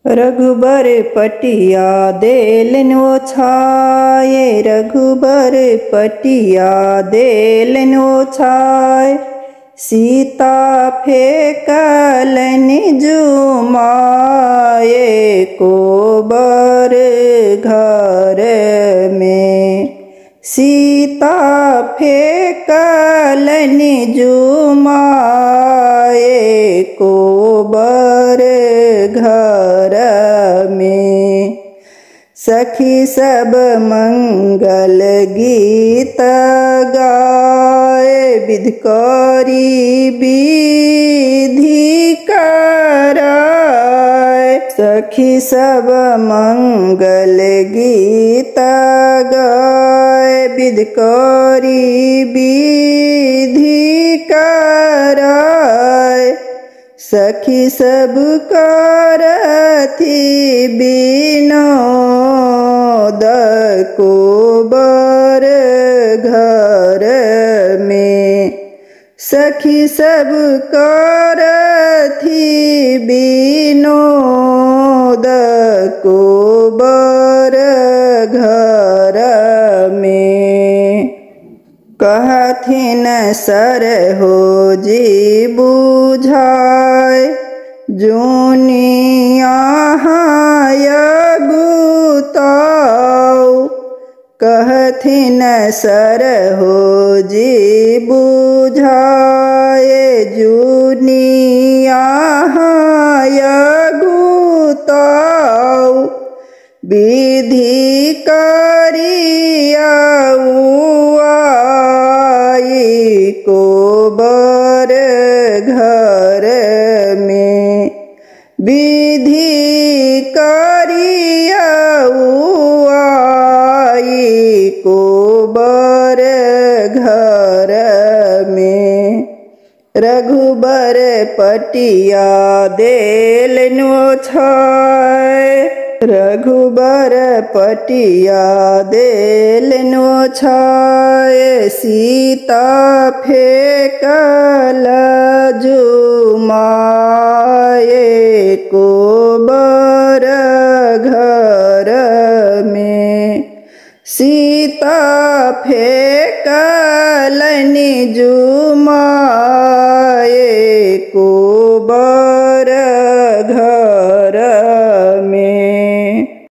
रघुबर पटिया देलन ओछाए, रघुबर पटिया देलन ओछाए। सीता फेंकलन जुमाए कोबर घर में। सीता फेंकलन जुमाए कोबर घर में। सखी सब मंगल गीत गाए, विधि करी विधि कराए। सखी सब मंगल गीत गाए, विधि करी विधि कराए। सखी सब करथी विनोद कोबर घर में। सखी सब करथी विनोद कोबर घर में। कहथिन सर हो जी बुझाए, जुनिया गुताओ। कहथिन सर हो जी बुझाए, जुनिया गुताओ। विधि करियाऊ कोबर घर में। विधि करियाऊ कोबर घर में। रघुबर पटिया देलन ओछाए, रघुबर पटिया देलन ओछाए। सीता फेंकल जुमाए कोबर घर में। सीता फेंकलन जुमाए को